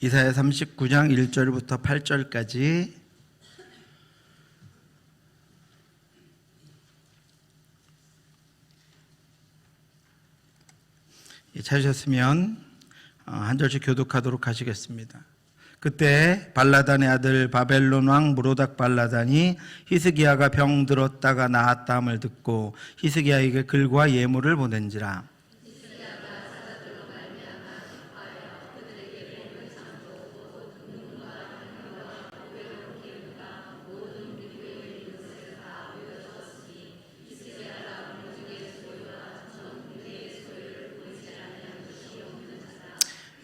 이사야 39장 1절부터 8절까지 찾으셨으면 한 절씩 교독하도록 하시겠습니다. 그때 발라단의 아들 바벨론 왕 무로닥 발라단이 히스기야가 병들었다가 나았다함을 듣고 히스기야에게 글과 예물을 보낸지라.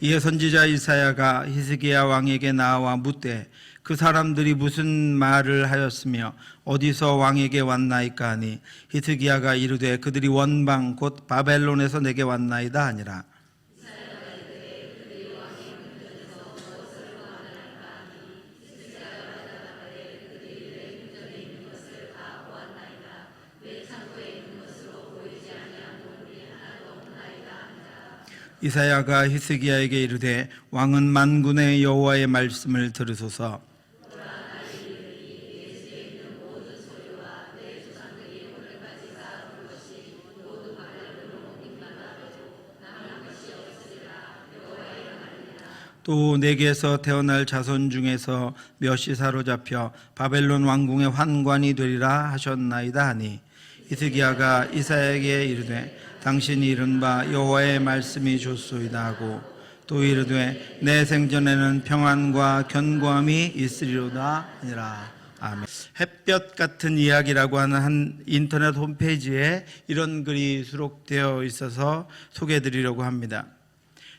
이에 선지자 이사야가 히스기야 왕에게 나와 묻되 그 사람들이 무슨 말을 하였으며 어디서 왕에게 왔나이까 하니 히스기야가 이르되 그들이 원방 곧 바벨론에서 내게 왔나이다 하니라. 이사야가 히스기야에게 이르되 왕은 만군의 여호와의 말씀을 들으소서. 또 내게서 태어날 자손 중에서 몇이 사로잡혀 바벨론 왕궁의 환관이 되리라 하셨나이다 하니 히스기야가 이사야에게 이르되 당신이 이른 바 여호와의 말씀이 좋소이다 하고 또 이르되 내 생전에는 평안과 견고함이 있으리로다 하니라. 아멘. 햇볕 같은 이야기라고 하는 한 인터넷 홈페이지에 이런 글이 수록되어 있어서 소개해드리려고 합니다.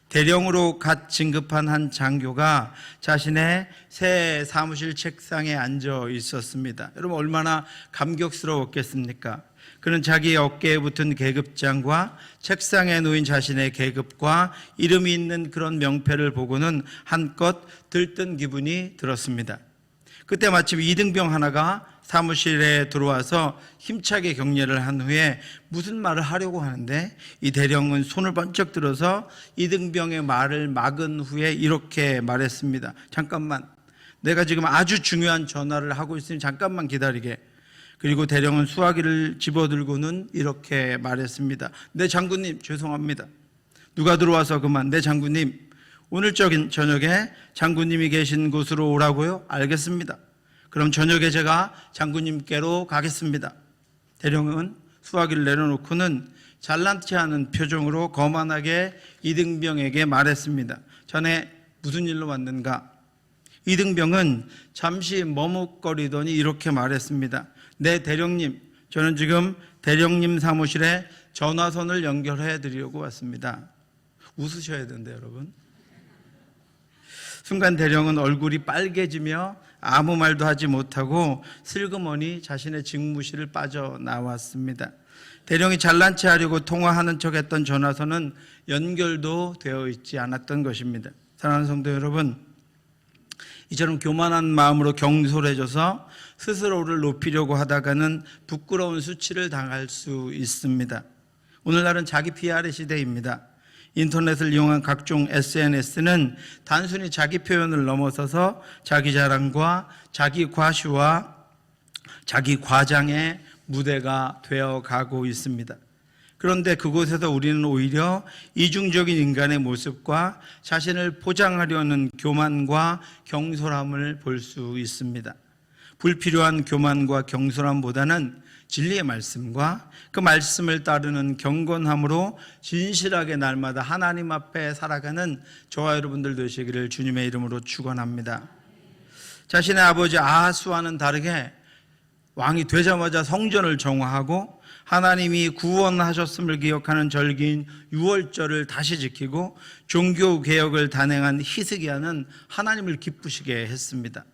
대령으로 갓 진급한 한 장교가 자신의 새 사무실 책상에 앉아 있었습니다. 여러분 얼마나 감격스러웠겠습니까? 그는 자기 어깨에 붙은 계급장과 책상에 놓인 자신의 계급과 이름이 있는 그런 명패를 보고는 한껏 들뜬 기분이 들었습니다. 그때 마침 이등병 하나가 사무실에 들어와서 힘차게 격려를 한 후에 무슨 말을 하려고 하는데 이 대령은 손을 번쩍 들어서 이등병의 말을 막은 후에 이렇게 말했습니다. 잠깐만, 내가 지금 아주 중요한 전화를 하고 있으니 잠깐만 기다리게. 그리고 대령은 수화기를 집어들고는 이렇게 말했습니다. 네 장군님, 죄송합니다. 누가 들어와서 그만. 네 장군님, 오늘 저녁에 장군님이 계신 곳으로 오라고요? 알겠습니다. 그럼 저녁에 제가 장군님께로 가겠습니다. 대령은 수화기를 내려놓고는 잘난치 않은 표정으로 거만하게 이등병에게 말했습니다. 자네 무슨 일로 왔는가? 이등병은 잠시 머뭇거리더니 이렇게 말했습니다. 네 대령님, 저는 지금 대령님 사무실에 전화선을 연결해 드리려고 왔습니다. 웃으셔야 되는데 여러분. 순간 대령은 얼굴이 빨개지며 아무 말도 하지 못하고 슬그머니 자신의 직무실을 빠져나왔습니다. 대령이 잘난체 하려고 통화하는 척했던 전화선은 연결도 되어 있지 않았던 것입니다. 사랑하는 성도 여러분, 이처럼 교만한 마음으로 경솔해져서 스스로를 높이려고 하다가는 부끄러운 수치를 당할 수 있습니다. 오늘날은 자기 PR의 시대입니다. 인터넷을 이용한 각종 SNS는 단순히 자기 표현을 넘어서서 자기 자랑과 자기 과시와 자기 과장의 무대가 되어가고 있습니다. 그런데 그곳에서 우리는 오히려 이중적인 인간의 모습과 자신을 포장하려는 교만과 경솔함을 볼 수 있습니다. 불필요한 교만과 경솔함보다는 진리의 말씀과 그 말씀을 따르는 경건함으로 진실하게 날마다 하나님 앞에 살아가는 저와 여러분들 되시기를 주님의 이름으로 축원합니다. 자신의 아버지 아하스와는 다르게 왕이 되자마자 성전을 정화하고 하나님이 구원하셨음을 기억하는 절기인 유월절을 다시 지키고 종교개혁을 단행한 히스기야는 하나님을 기쁘시게 했습니다.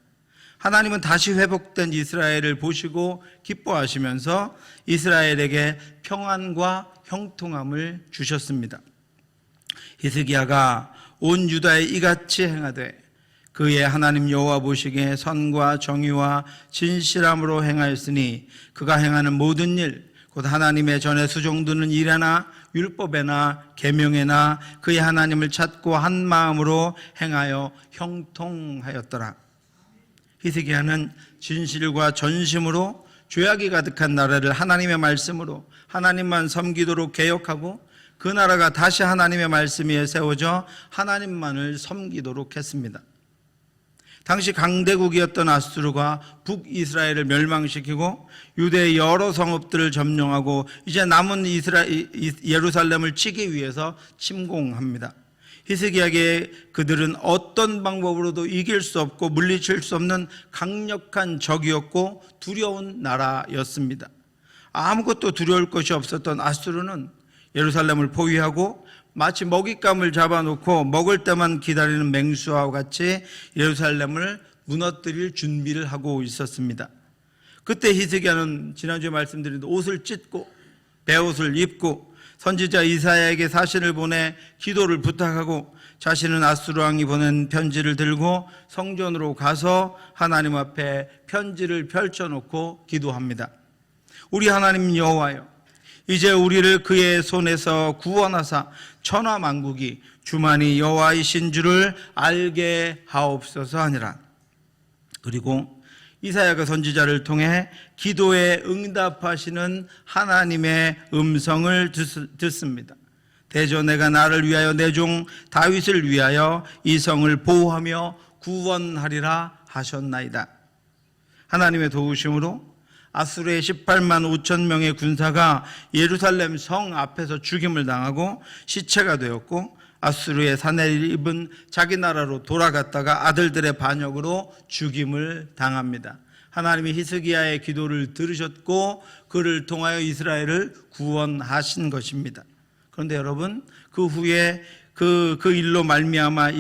하나님은 다시 회복된 이스라엘을 보시고 기뻐하시면서 이스라엘에게 평안과 형통함을 주셨습니다. 히스기야가 온 유다에 이같이 행하되 그의 하나님 여호와 보시기에 선과 정의와 진실함으로 행하였으니 그가 행하는 모든 일 곧 하나님의 전에 수종드는 일 하나 율법에나 계명에나 그의 하나님을 찾고 한 마음으로 행하여 형통하였더라. 히스기야는 진실과 전심으로 죄악이 가득한 나라를 하나님의 말씀으로 하나님만 섬기도록 개혁하고 그 나라가 다시 하나님의 말씀 위에 세워져 하나님만을 섬기도록 했습니다. 당시 강대국이었던 아수르가 북이스라엘을 멸망시키고 유대의 여러 성읍들을 점령하고 이제 남은 예루살렘을 치기 위해서 침공합니다. 히스기야에게 그들은 어떤 방법으로도 이길 수 없고 물리칠 수 없는 강력한 적이었고 두려운 나라였습니다. 아무것도 두려울 것이 없었던 아수르는 예루살렘을 포위하고 마치 먹잇감을 잡아놓고 먹을 때만 기다리는 맹수와 같이 예루살렘을 무너뜨릴 준비를 하고 있었습니다. 그때 히스기야는 지난주에 말씀드린 옷을 찢고 베옷을 입고 선지자 이사야에게 사신을 보내 기도를 부탁하고 자신은 아수르 왕이 보낸 편지를 들고 성전으로 가서 하나님 앞에 편지를 펼쳐놓고 기도합니다. 우리 하나님 여호와여, 이제 우리를 그의 손에서 구원하사 천하 만국이 주만이 여호와이신 줄을 알게 하옵소서 하니라. 그리고 이사야가 선지자를 통해 기도에 응답하시는 하나님의 음성을 듣습니다. 대저 내가 나를 위하여 내 종 다윗을 위하여 이 성을 보호하며 구원하리라 하셨나이다. 하나님의 도우심으로 아수르의 18만 5천 명의 군사가 예루살렘 성 앞에서 죽임을 당하고 시체가 되었고 아수르의 사내를 입은 자기 나라로 돌아갔다가 아들들의 반역으로 죽임을 당합니다. 하나님이 히스기야의 기도를 들으셨고 그를 통하여 이스라엘을 구원하신 것입니다. 그런데 여러분, 그 후에 그 일로 말미암아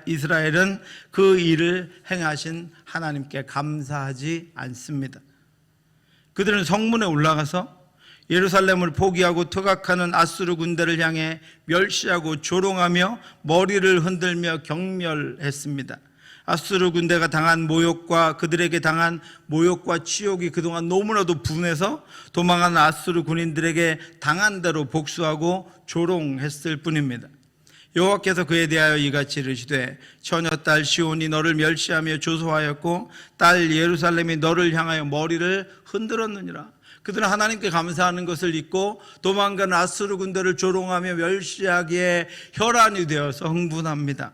이스라엘은 그 일을 행하신 하나님께 감사하지 않습니다. 그들은 성문에 올라가서 예루살렘을 포기하고 투각하는 아수르 군대를 향해 멸시하고 조롱하며 머리를 흔들며 경멸했습니다. 아수르 군대가 당한 모욕과 그들에게 당한 모욕과 치욕이 그동안 너무나도 분해서 도망한 아수르 군인들에게 당한 대로 복수하고 조롱했을 뿐입니다. 여호와께서 그에 대하여 이같이 이르시되 처녀딸 시온이 너를 멸시하며 조소하였고 딸 예루살렘이 너를 향하여 머리를 흔들었느니라. 그들은 하나님께 감사하는 것을 잊고 도망간 아수르 군대를 조롱하며 멸시하기에 혈안이 되어서 흥분합니다.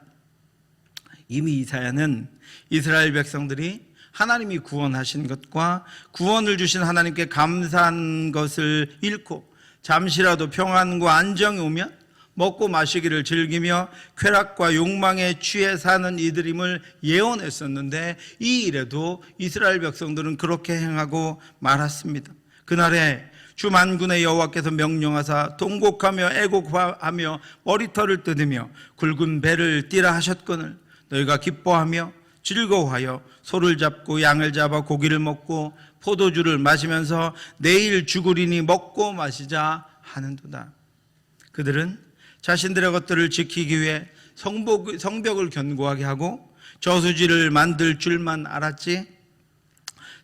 이미 이사야는 이스라엘 백성들이 하나님이 구원하신 것과 구원을 주신 하나님께 감사한 것을 잃고 잠시라도 평안과 안정이 오면 먹고 마시기를 즐기며 쾌락과 욕망에 취해 사는 이들임을 예언했었는데 이 일에도 이스라엘 백성들은 그렇게 행하고 말았습니다. 그날에 주 만군의 여호와께서 명령하사 통곡하며 애곡하며 머리털을 뜯으며 굵은 배를 띠라 하셨거늘 너희가 기뻐하며 즐거워하여 소를 잡고 양을 잡아 고기를 먹고 포도주를 마시면서 내일 죽으리니 먹고 마시자 하는도다. 그들은 자신들의 것들을 지키기 위해 성벽을 견고하게 하고 저수지를 만들 줄만 알았지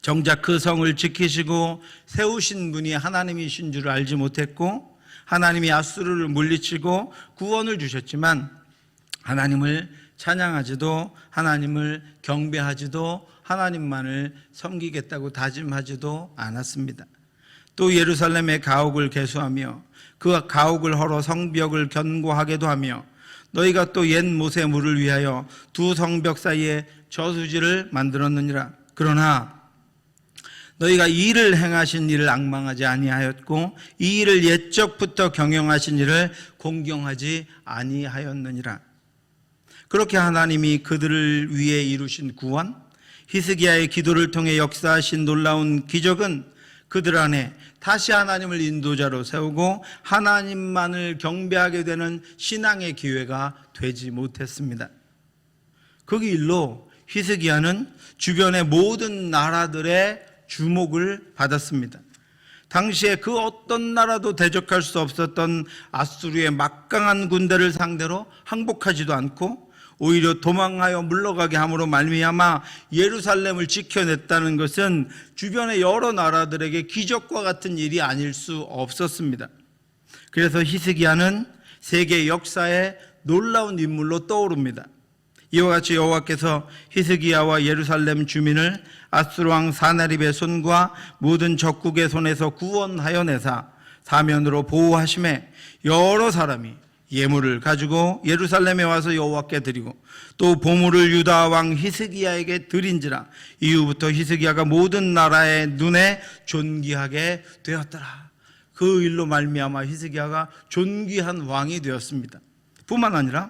정작 그 성을 지키시고 세우신 분이 하나님이신 줄 알지 못했고 하나님이 아수르를 물리치고 구원을 주셨지만 하나님을 찬양하지도 하나님을 경배하지도 하나님만을 섬기겠다고 다짐하지도 않았습니다. 또 예루살렘의 가옥을 개수하며 그 가옥을 헐어 성벽을 견고하게도 하며 너희가 또 옛 못의 물을 위하여 두 성벽 사이에 저수지를 만들었느니라. 그러나 너희가 이 일을 행하신 일을 앙망하지 아니하였고 이 일을 옛적부터 경영하신 일을 공경하지 아니하였느니라. 그렇게 하나님이 그들을 위해 이루신 구원, 히스기야의 기도를 통해 역사하신 놀라운 기적은 그들 안에 다시 하나님을 인도자로 세우고 하나님만을 경배하게 되는 신앙의 기회가 되지 못했습니다. 그 일로 히스기야는 주변의 모든 나라들의 주목을 받았습니다. 당시에 그 어떤 나라도 대적할 수 없었던 아수르의 막강한 군대를 상대로 항복하지도 않고 오히려 도망하여 물러가게 함으로 말미암아 예루살렘을 지켜냈다는 것은 주변의 여러 나라들에게 기적과 같은 일이 아닐 수 없었습니다. 그래서 히스기야는 세계 역사의 놀라운 인물로 떠오릅니다. 이와 같이 여호와께서 히스기야와 예루살렘 주민을 아수르 왕 사나립의 손과 모든 적국의 손에서 구원하여 내사 사면으로 보호하심에 여러 사람이 예물을 가지고 예루살렘에 와서 여호와께 드리고 또 보물을 유다 왕 히스기야에게 드린지라. 이후부터 히스기야가 모든 나라의 눈에 존귀하게 되었더라. 그 일로 말미암아 히스기야가 존귀한 왕이 되었습니다. 뿐만 아니라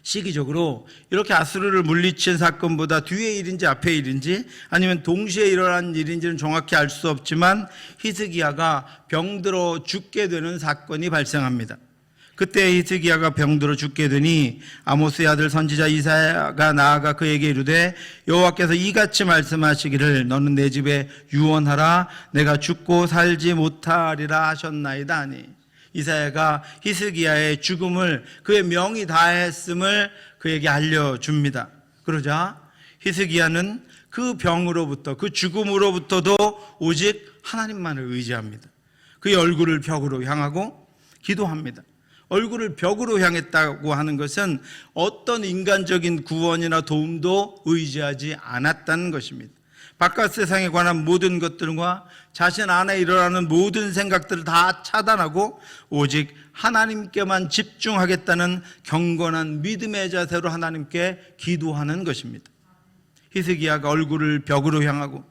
시기적으로 이렇게 아수르를 물리친 사건보다 뒤의 일인지 앞의 일인지 아니면 동시에 일어난 일인지는 정확히 알 수 없지만 히스기야가 병들어 죽게 되는 사건이 발생합니다. 그때 히스기야가 병들어 죽게 되니 아모스의 아들 선지자 이사야가 나아가 그에게 이르되 여호와께서 이같이 말씀하시기를 너는 내 집에 유언하라 내가 죽고 살지 못하리라 하셨나이다 하니 이사야가 히스기야의 죽음을 그의 명이 다했음을 그에게 알려줍니다. 그러자 히스기야는 그 병으로부터 그 죽음으로부터도 오직 하나님만을 의지합니다. 그의 얼굴을 벽으로 향하고 기도합니다. 얼굴을 벽으로 향했다고 하는 것은 어떤 인간적인 구원이나 도움도 의지하지 않았다는 것입니다. 바깥 세상에 관한 모든 것들과 자신 안에 일어나는 모든 생각들을 다 차단하고 오직 하나님께만 집중하겠다는 경건한 믿음의 자세로 하나님께 기도하는 것입니다. 히스기야가 얼굴을 벽으로 향하고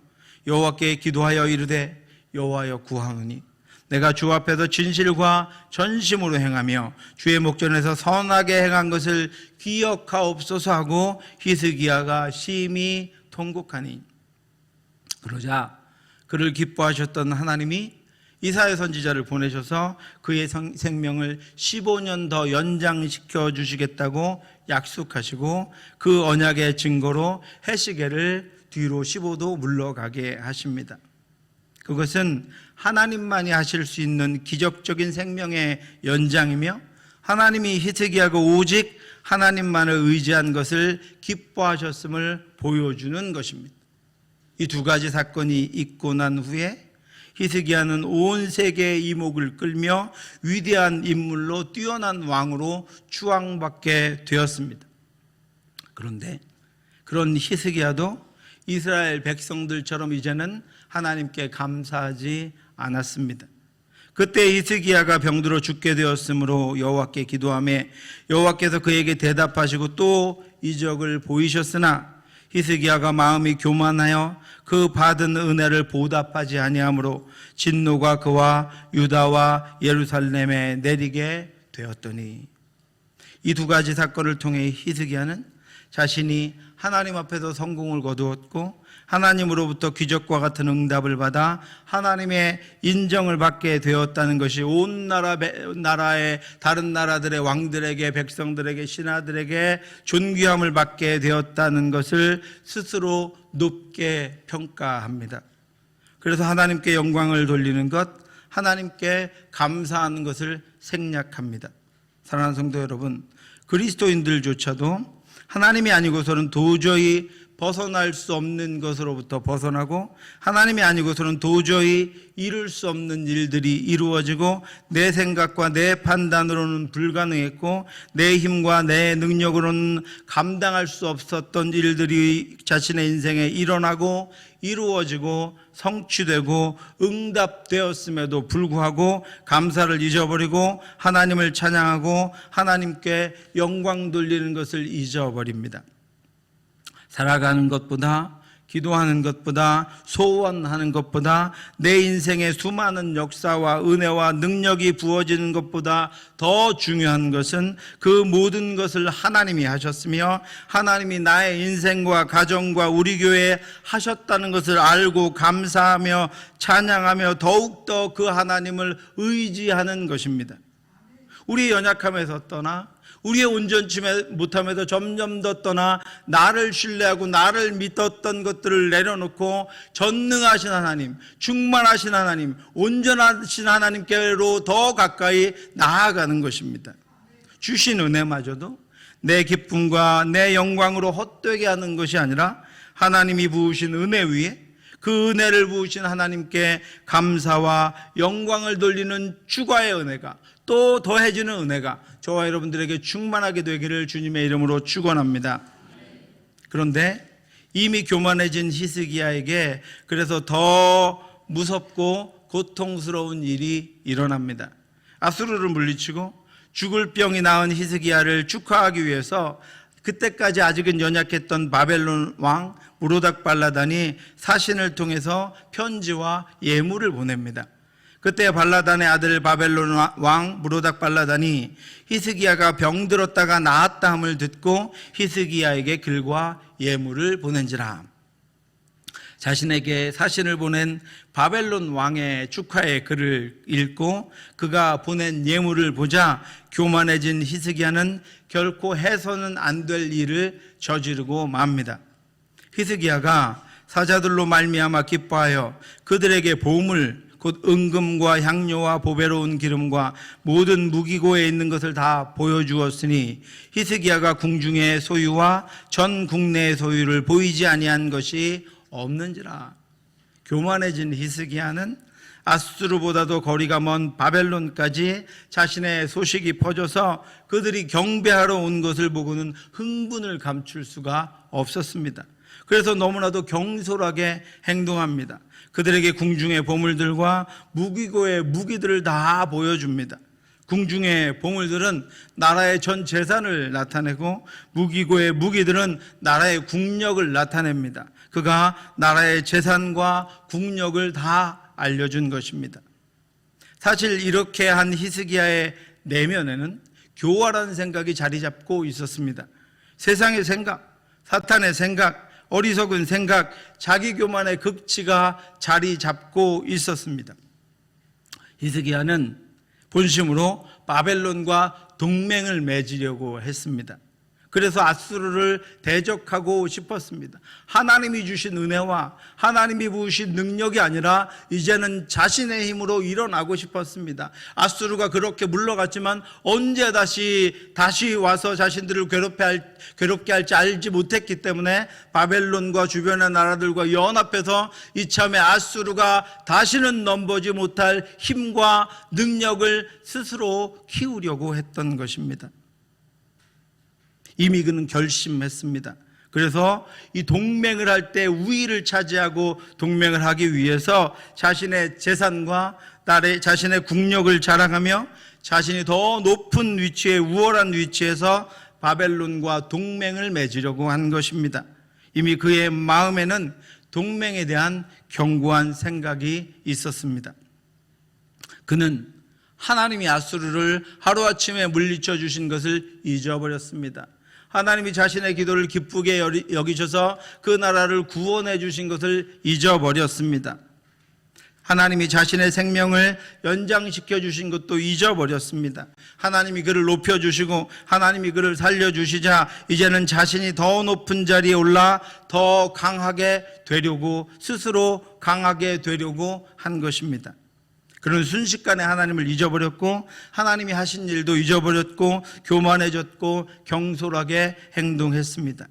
여호와께 기도하여 이르되 여호와여 구하오니 내가 주 앞에서 진실과 전심으로 행하며 주의 목전에서 선하게 행한 것을 기억하옵소서 하고 히스기야가 심히 통곡하니 그러자 그를 기뻐하셨던 하나님이 이사야 선지자를 보내셔서 그의 생명을 15년 더 연장시켜 주시겠다고 약속하시고 그 언약의 증거로 해시계를 뒤로 15도 물러가게 하십니다. 그것은 하나님만이 하실 수 있는 기적적인 생명의 연장이며 하나님이 히스기야가 오직 하나님만을 의지한 것을 기뻐하셨음을 보여주는 것입니다. 이 두 가지 사건이 있고 난 후에 히스기야는 온 세계의 이목을 끌며 위대한 인물로 뛰어난 왕으로 추앙받게 되었습니다. 그런데 그런 히스기야도 이스라엘 백성들처럼 이제는 하나님께 감사하지 않았습니다. 그때 히스기야가 병들어 죽게 되었으므로 여호와께 기도하며 여호와께서 그에게 대답하시고 또 이적을 보이셨으나 히스기야가 마음이 교만하여 그 받은 은혜를 보답하지 아니하므로 진노가 그와 유다와 예루살렘에 내리게 되었더니 이 두 가지 사건을 통해 히스기야는 자신이 하나님 앞에서 성공을 거두었고 하나님으로부터 기적과 같은 응답을 받아 하나님의 인정을 받게 되었다는 것이 온 나라의 다른 나라들의 왕들에게 백성들에게 신하들에게 존귀함을 받게 되었다는 것을 스스로 높게 평가합니다. 그래서 하나님께 영광을 돌리는 것, 하나님께 감사하는 것을 생략합니다. 사랑하는 성도 여러분, 그리스도인들조차도 하나님이 아니고서는 도저히 벗어날 수 없는 것으로부터 벗어나고 하나님이 아니고서는 도저히 이룰 수 없는 일들이 이루어지고 내 생각과 내 판단으로는 불가능했고 내 힘과 내 능력으로는 감당할 수 없었던 일들이 자신의 인생에 일어나고 이루어지고 성취되고 응답되었음에도 불구하고 감사를 잊어버리고 하나님을 찬양하고 하나님께 영광 돌리는 것을 잊어버립니다. 살아가는 것보다 기도하는 것보다 소원하는 것보다 내 인생의 수많은 역사와 은혜와 능력이 부어지는 것보다 더 중요한 것은 그 모든 것을 하나님이 하셨으며 하나님이 나의 인생과 가정과 우리 교회에 하셨다는 것을 알고 감사하며 찬양하며 더욱더 그 하나님을 의지하는 것입니다. 우리의 연약함에서 떠나 우리의 온전치 못함에도 점점 더 떠나 나를 신뢰하고 나를 믿었던 것들을 내려놓고 전능하신 하나님, 충만하신 하나님, 온전하신 하나님께로 더 가까이 나아가는 것입니다. 주신 은혜마저도 내 기쁨과 내 영광으로 헛되게 하는 것이 아니라 하나님이 부으신 은혜 위에 그 은혜를 부으신 하나님께 감사와 영광을 돌리는 주가의 은혜가, 또 더해지는 은혜가 저와 여러분들에게 충만하게 되기를 주님의 이름으로 축원합니다. 그런데 이미 교만해진 히스기야에게 그래서 더 무섭고 고통스러운 일이 일어납니다. 아수르를 물리치고 죽을 병이 나은 히스기야를 축하하기 위해서 그때까지 아직은 연약했던 바벨론 왕 무로닥발라단이 사신을 통해서 편지와 예물을 보냅니다. 그때 발라단의 아들 바벨론 왕 무로닥발라단이 히스기야가 병들었다가 나았다 함을 듣고 히스기야에게 글과 예물을 보낸지라. 자신에게 사신을 보낸 바벨론 왕의 축하의 글을 읽고 그가 보낸 예물을 보자 교만해진 히스기야는 결코 해서는 안 될 일을 저지르고 맙니다. 히스기야가 사자들로 말미암아 기뻐하여 그들에게 보물 곧 은금과 향료와 보배로운 기름과 모든 무기고에 있는 것을 다 보여주었으니 히스기야가 궁중의 소유와 전 국내의 소유를 보이지 아니한 것이 없는지라. 교만해진 히스기야는 아수르보다도 거리가 먼 바벨론까지 자신의 소식이 퍼져서 그들이 경배하러 온 것을 보고는 흥분을 감출 수가 없었습니다. 그래서 너무나도 경솔하게 행동합니다. 그들에게 궁중의 보물들과 무기고의 무기들을 다 보여줍니다. 궁중의 보물들은 나라의 전 재산을 나타내고 무기고의 무기들은 나라의 국력을 나타냅니다. 그가 나라의 재산과 국력을 다 알려준 것입니다. 사실 이렇게 한 히스기야의 내면에는 교활한 생각이 자리 잡고 있었습니다. 세상의 생각, 사탄의 생각, 어리석은 생각, 자기 교만의 극치가 자리 잡고 있었습니다. 히스기야는 본심으로 바벨론과 동맹을 맺으려고 했습니다. 그래서 아수르를 대적하고 싶었습니다. 하나님이 주신 은혜와 하나님이 부으신 능력이 아니라 이제는 자신의 힘으로 일어나고 싶었습니다. 아수르가 그렇게 물러갔지만 언제 다시 와서 자신들을 괴롭게 할지 알지 못했기 때문에 바벨론과 주변의 나라들과 연합해서 이참에 아수르가 다시는 넘보지 못할 힘과 능력을 스스로 키우려고 했던 것입니다. 이미 그는 결심했습니다. 그래서 이 동맹을 할 때 우위를 차지하고 동맹을 하기 위해서 자신의 재산과 자신의 국력을 자랑하며 자신이 더 높은 위치에, 우월한 위치에서 바벨론과 동맹을 맺으려고 한 것입니다. 이미 그의 마음에는 동맹에 대한 견고한 생각이 있었습니다. 그는 하나님이 아수르를 하루아침에 물리쳐 주신 것을 잊어버렸습니다. 하나님이 자신의 기도를 기쁘게 여기셔서 그 나라를 구원해 주신 것을 잊어버렸습니다. 하나님이 자신의 생명을 연장시켜 주신 것도 잊어버렸습니다. 하나님이 그를 높여주시고 하나님이 그를 살려주시자 이제는 자신이 더 높은 자리에 올라 더 강하게 되려고, 스스로 강하게 되려고 한 것입니다. 그는 순식간에 하나님을 잊어버렸고 하나님이 하신 일도 잊어버렸고 교만해졌고 경솔하게 행동했습니다.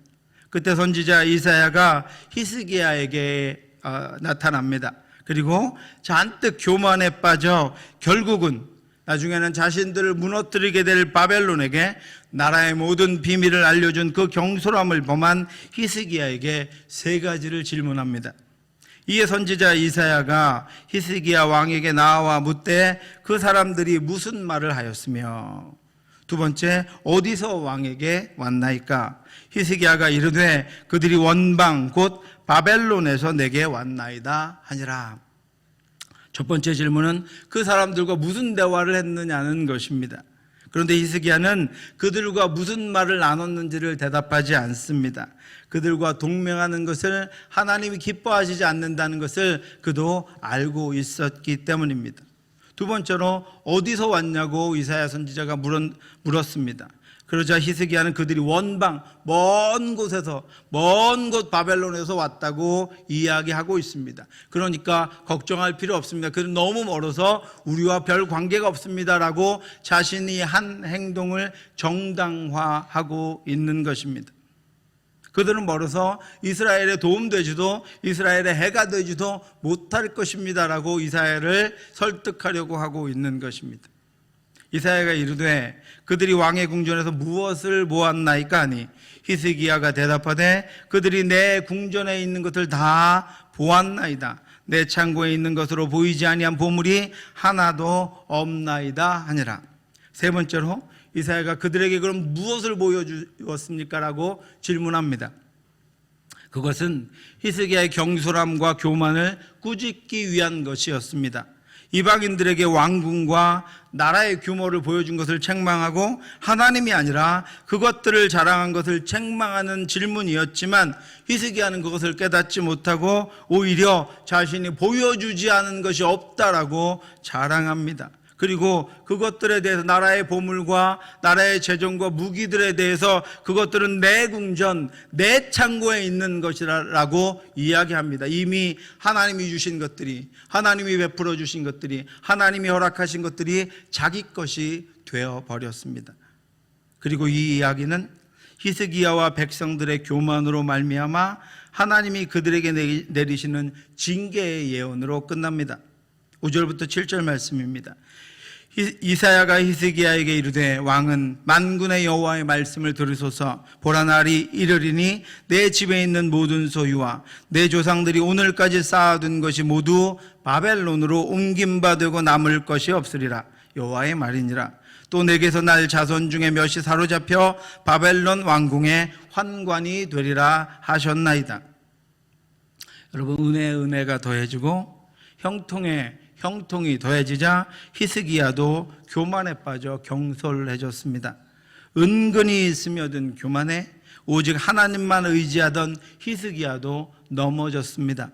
그때 선지자 이사야가 히스기야에게 나타납니다. 그리고 잔뜩 교만에 빠져 결국은 나중에는 자신들을 무너뜨리게 될 바벨론에게 나라의 모든 비밀을 알려준 그 경솔함을 범한 히스기야에게 세 가지를 질문합니다. 이에 선지자 이사야가 히스기야 왕에게 나와 묻되 그 사람들이 무슨 말을 하였으며, 두 번째, 어디서 왕에게 왔나이까? 히스기야가 이르되 그들이 원방 곧 바벨론에서 내게 왔나이다 하니라. 첫 번째 질문은 그 사람들과 무슨 대화를 했느냐는 것입니다. 그런데 히스기야는 그들과 무슨 말을 나눴는지를 대답하지 않습니다. 그들과 동맹하는 것을 하나님이 기뻐하시지 않는다는 것을 그도 알고 있었기 때문입니다. 두 번째로 어디서 왔냐고 이사야 선지자가 물었습니다. 그러자 히스기야는 그들이 원방, 먼 곳에서, 먼 곳 바벨론에서 왔다고 이야기하고 있습니다. 그러니까 걱정할 필요 없습니다. 그들은 너무 멀어서 우리와 별 관계가 없습니다라고 자신이 한 행동을 정당화하고 있는 것입니다. 그들은 멀어서 이스라엘에 도움되지도 이스라엘의 해가 되지도 못할 것입니다라고 이사야를 설득하려고 하고 있는 것입니다. 이사야가 이르되 그들이 왕의 궁전에서 무엇을 보았나이까 하니 히스기야가 대답하되 그들이 내 궁전에 있는 것을 다 보았나이다. 내 창고에 있는 것으로 보이지 아니한 보물이 하나도 없나이다 하니라. 세 번째로 이사야가 그들에게 그럼 무엇을 보여주었습니까? 라고 질문합니다. 그것은 히스기야의 경솔함과 교만을 꾸짖기 위한 것이었습니다. 이방인들에게 왕궁과 나라의 규모를 보여준 것을 책망하고 하나님이 아니라 그것들을 자랑한 것을 책망하는 질문이었지만 히스기야는 그것을 깨닫지 못하고 오히려 자신이 보여주지 않은 것이 없다라고 자랑합니다. 그리고 그것들에 대해서 나라의 보물과 나라의 재정과 무기들에 대해서 그것들은 내 궁전, 내 창고에 있는 것이라고 이야기합니다. 이미 하나님이 주신 것들이, 하나님이 베풀어 주신 것들이, 하나님이 허락하신 것들이 자기 것이 되어버렸습니다. 그리고 이 이야기는 히스기야와 백성들의 교만으로 말미암아 하나님이 그들에게 내리시는 징계의 예언으로 끝납니다. 5절부터 7절 말씀입니다. 이사야가 히스기야에게 이르되 왕은 만군의 여호와의 말씀을 들으소서. 보라, 날이 이르리니 내 집에 있는 모든 소유와 내 조상들이 오늘까지 쌓아둔 것이 모두 바벨론으로 옮김받고 남을 것이 없으리라. 여호와의 말이니라. 또 내게서 날 자손 중에 몇이 사로잡혀 바벨론 왕궁의 환관이 되리라 하셨나이다. 여러분, 은혜가 더해지고 형통이 더해지자 히스기야도 교만에 빠져 경솔해졌습니다. 은근히 스며든 교만에 오직 하나님만 의지하던 히스기야도 넘어졌습니다.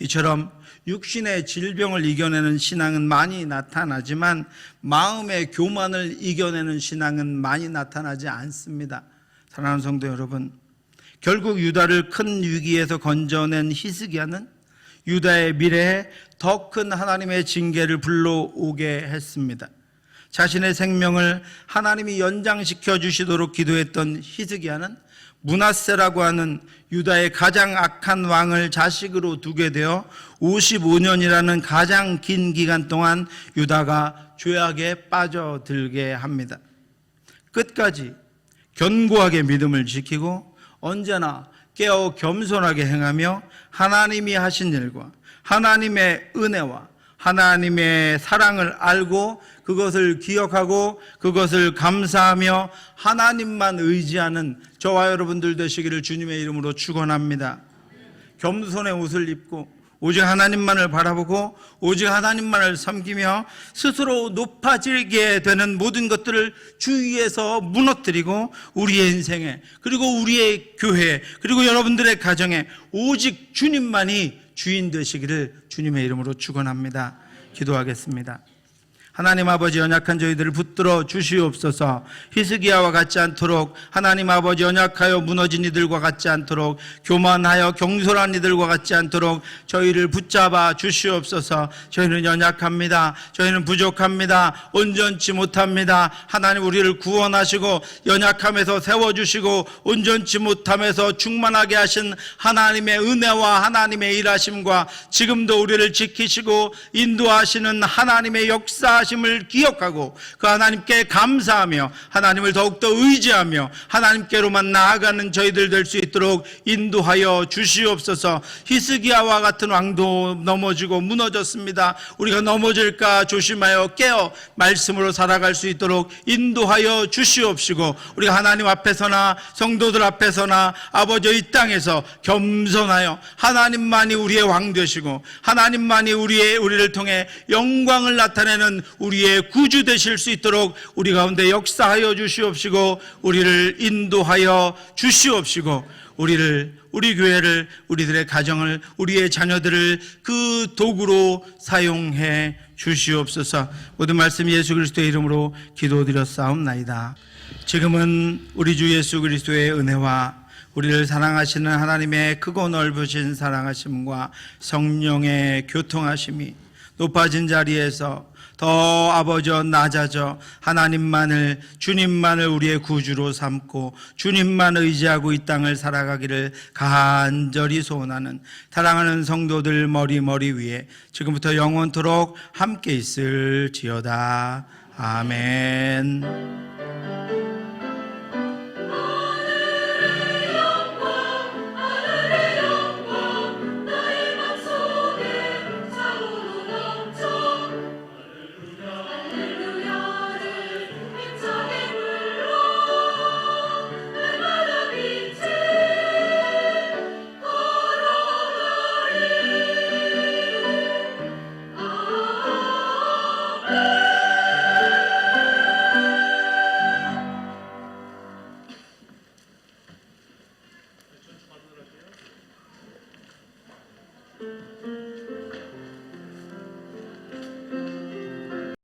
이처럼 육신의 질병을 이겨내는 신앙은 많이 나타나지만 마음의 교만을 이겨내는 신앙은 많이 나타나지 않습니다. 사랑하는 성도 여러분, 결국 유다를 큰 위기에서 건져낸 히스기야는 유다의 미래에 더 큰 하나님의 징계를 불러오게 했습니다. 자신의 생명을 하나님이 연장시켜 주시도록 기도했던 히스기야는 므낫세라고 하는 유다의 가장 악한 왕을 자식으로 두게 되어 55년이라는 가장 긴 기간 동안 유다가 죄악에 빠져들게 합니다. 끝까지 견고하게 믿음을 지키고 언제나 깨어 겸손하게 행하며 하나님이 하신 일과 하나님의 은혜와 하나님의 사랑을 알고 그것을 기억하고 그것을 감사하며 하나님만 의지하는 저와 여러분들 되시기를 주님의 이름으로 축원합니다. 겸손의 옷을 입고 오직 하나님만을 바라보고 오직 하나님만을 섬기며 스스로 높아지게 되는 모든 것들을 주위에서 무너뜨리고 우리의 인생에, 그리고 우리의 교회에, 그리고 여러분들의 가정에 오직 주님만이 주인 되시기를 주님의 이름으로 축원합니다. 기도하겠습니다. 하나님 아버지, 연약한 저희들을 붙들어 주시옵소서. 히스기야와 같지 않도록, 하나님 아버지, 연약하여 무너진 이들과 같지 않도록, 교만하여 경솔한 이들과 같지 않도록 저희를 붙잡아 주시옵소서. 저희는 연약합니다. 저희는 부족합니다. 온전치 못합니다. 하나님, 우리를 구원하시고 연약함에서 세워주시고 온전치 못함에서 충만하게 하신 하나님의 은혜와 하나님의 일하심과 지금도 우리를 지키시고 인도하시는 하나님의 역사 심을 기억하고 그 하나님께 감사하며 하나님을 더욱더 의지하며 하나님께로만 나아가는 저희들 될 수 있도록 인도하여 주시옵소서. 히스기야와 같은 왕도 넘어지고 무너졌습니다. 우리가 넘어질까 조심하여 깨어 말씀으로 살아갈 수 있도록 인도하여 주시옵시고, 우리가 하나님 앞에서나 성도들 앞에서나 아버지 이 땅에서 겸손하여 하나님만이 우리의 왕 되시고 하나님만이 우리를 통해 영광을 나타내는 우리의 구주 되실 수 있도록 우리 가운데 역사하여 주시옵시고 우리를 인도하여 주시옵시고 우리 교회를, 우리들의 가정을, 우리의 자녀들을 그 도구로 사용해 주시옵소서. 모든 말씀 예수 그리스도의 이름으로 기도드렸사옵나이다. 지금은 우리 주 예수 그리스도의 은혜와 우리를 사랑하시는 하나님의 크고 넓으신 사랑하심과 성령의 교통하심이 높아진 자리에서 더 아버지여 낮아져 하나님만을 주님만을 우리의 구주로 삼고 주님만 의지하고 이 땅을 살아가기를 간절히 소원하는 사랑하는 성도들 머리 위에 지금부터 영원토록 함께 있을지어다. 아멘.